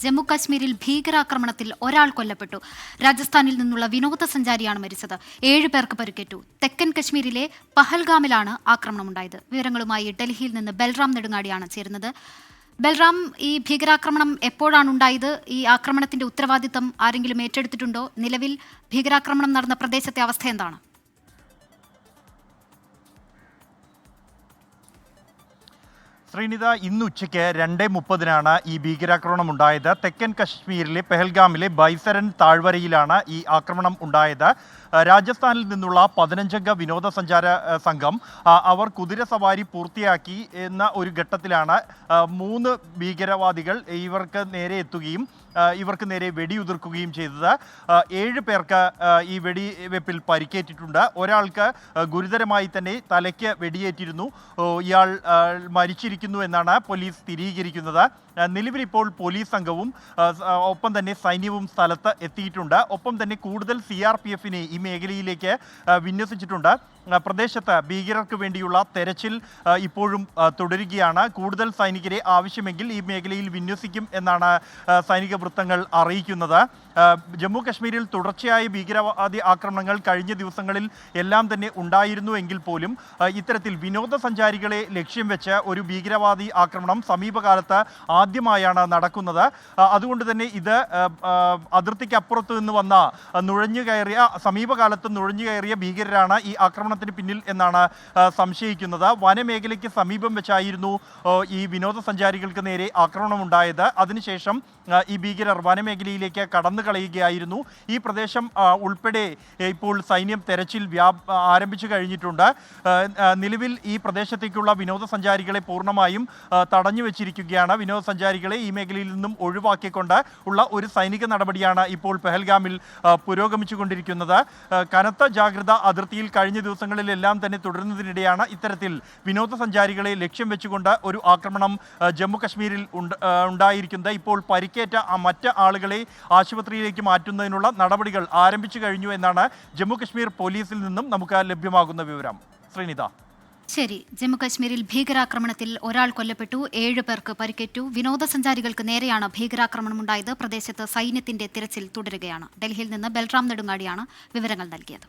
ജമ്മു കാശ്മീരിൽ ഭീകരാക്രമണത്തിൽ ഒരാൾ കൊല്ലപ്പെട്ടു. രാജസ്ഥാനിൽ നിന്നുള്ള വിനോദസഞ്ചാരിയാണ് മരിച്ചത്. 7 പേർക്ക് പരിക്കേറ്റു. തെക്കൻ കശ്മീരിലെ പഹൽഗാമിലാണ് ആക്രമണമുണ്ടായത്. വിവരങ്ങളുമായി ഡൽഹിയിൽ നിന്ന് ബൽറാം നെടുങ്ങാടിയാണ് ചേരുന്നത്. ബൽറാം, ഈ ഭീകരാക്രമണം എപ്പോഴാണ് ഉണ്ടായത്? ഈ ആക്രമണത്തിന്റെ ഉത്തരവാദിത്തം ആരെങ്കിലും ഏറ്റെടുത്തിട്ടുണ്ടോ? നിലവിൽ ഭീകരാക്രമണം നടന്ന പ്രദേശത്തെ അവസ്ഥ എന്താണ്? ശ്രീനിത, ഇന്ന് ഉച്ചയ്ക്ക് 2:30 ഈ ഭീകരാക്രമണം ഉണ്ടായത്. തെക്കൻ കശ്മീരിലെ പെഹൽഗാമിലെ ബൈസരൻ താഴ്വരയിലാണ് ഈ ആക്രമണം ഉണ്ടായത്. രാജസ്ഥാനിൽ നിന്നുള്ള 15-അംഗ വിനോദസഞ്ചാര സംഘം അവർ കുതിര സവാരി പൂർത്തിയാക്കി എന്ന ഒരു ഘട്ടത്തിലാണ് 3 ഭീകരവാദികൾ ഇവർക്ക് നേരെ എത്തുകയും ഇവർക്ക് നേരെ വെടിയുതിർക്കുകയും ചെയ്തത്. 7 പേർക്ക് ഈ വെടിവെപ്പിൽ പരിക്കേറ്റിട്ടുണ്ട്. ഒരാൾക്ക് ഗുരുതരമായി തന്നെ തലയ്ക്ക് വെടിയേറ്റിരുന്നു. ഇയാൾ മരിച്ചിരിക്കുന്നു എന്നാണ് പോലീസ് സ്ഥിരീകരിക്കുന്നത്. നിലവിൽ ഇപ്പോൾ പോലീസ് സംഘവും ഒപ്പം തന്നെ സൈന്യവും സ്ഥലത്ത് എത്തിയിട്ടുണ്ട്. ഒപ്പം തന്നെ കൂടുതൽ CRPF-നെ ഈ മേഖലയിലേക്ക് വിന്യസിച്ചിട്ടുണ്ട്. പ്രദേശത്ത് ഭീകരർക്ക് വേണ്ടിയുള്ള തെരച്ചിൽ ഇപ്പോഴും തുടരുകയാണ്. കൂടുതൽ സൈനികരെ ആവശ്യമെങ്കിൽ ഈ മേഖലയിൽ വിന്യസിക്കും എന്നാണ് സൈനിക വൃത്തങ്ങൾ അറിയിക്കുന്നത്. ജമ്മു കശ്മീരിൽ തുടർച്ചയായ ഭീകരവാദി ആക്രമണങ്ങൾ കഴിഞ്ഞ ദിവസങ്ങളിൽ എല്ലാം തന്നെ ഉണ്ടായിരുന്നു എങ്കിൽ പോലും ഇത്തരത്തിൽ വിനോദസഞ്ചാരികളെ ലക്ഷ്യം വെച്ച് ഒരു ഭീകരവാദി ആക്രമണം സമീപകാലത്ത് ആദ്യമായാണ് നടക്കുന്നത്. അതുകൊണ്ട് തന്നെ ഇത് അതിർത്തിക്കപ്പുറത്ത് നിന്ന് വന്ന സമീപകാലത്ത് നുഴഞ്ഞു കയറിയ ഭീകരരാണ് ഈ ആക്രമണത്തിന് പിന്നിൽ എന്നാണ് സംശയിക്കുന്നത്. വനമേഖലയ്ക്ക് സമീപം വെച്ചായിരുന്നു ഈ വിനോദസഞ്ചാരികൾക്ക് നേരെ ആക്രമണമുണ്ടായത്. അതിനുശേഷം ഈ ഭീകരർ വനമേഖലയിലേക്ക് കടന്നു കളയുകയായിരുന്നു. ഈ പ്രദേശം ഉൾപ്പെടെ ഇപ്പോൾ സൈന്യം തെരച്ചിൽ ആരംഭിച്ചു കഴിഞ്ഞിട്ടുണ്ട്. നിലവിൽ ഈ പ്രദേശത്തേക്കുള്ള വിനോദസഞ്ചാരികളെ പൂർണ്ണമായും തടഞ്ഞു വെച്ചിരിക്കുകയാണ്. വിനോദസഞ്ചാരികളെ ഈ മേഖലയിൽ നിന്നും ഒഴിവാക്കിക്കൊണ്ട് ഉള്ള ഒരു സൈനിക നടപടിയാണ് ഇപ്പോൾ പെഹൽഗാമിൽ പുരോഗമിച്ചുകൊണ്ടിരിക്കുന്നത്. കനത്ത ജാഗ്രത അതിർത്തിയിൽ കഴിഞ്ഞ ദിവസങ്ങളിലെല്ലാം തന്നെ തുടരുന്നതിനിടെയാണ് ഇത്തരത്തിൽ വിനോദസഞ്ചാരികളെ ലക്ഷ്യം വെച്ചുകൊണ്ട് ഒരു ആക്രമണം ജമ്മു കശ്മീരിൽ ഉണ്ടായിരിക്കുന്നത്. ഇപ്പോൾ പരിക്കേറ്റ മറ്റ് ആളുകളെ ആശുപത്രിയിലേക്ക് മാറ്റുന്നതിനുള്ള നടപടികൾ ആരംഭിച്ചു കഴിഞ്ഞു എന്നാണ് ജമ്മു കശ്മീർ പോലീസിൽ നിന്നും നമുക്ക് ലഭ്യമാകുന്ന വിവരം. ശ്രീനിത. ശരി, ജമ്മു കശ്മീരിൽ ഭീകരാക്രമണത്തിൽ ഒരാൾ കൊല്ലപ്പെട്ടു, 7 പേർക്ക് പരിക്കേറ്റു. വിനോദസഞ്ചാരികൾക്ക് നേരെയാണ് ഭീകരാക്രമണം ഉണ്ടായത്. പ്രദേശത്ത് സൈന്യത്തിന്റെ തിരച്ചിൽ തുടരുകയാണ്. ഡൽഹിയിൽ നിന്ന് ബൽറാം നെടുങ്ങാടിയാണ് വിവരങ്ങൾ നൽകിയത്.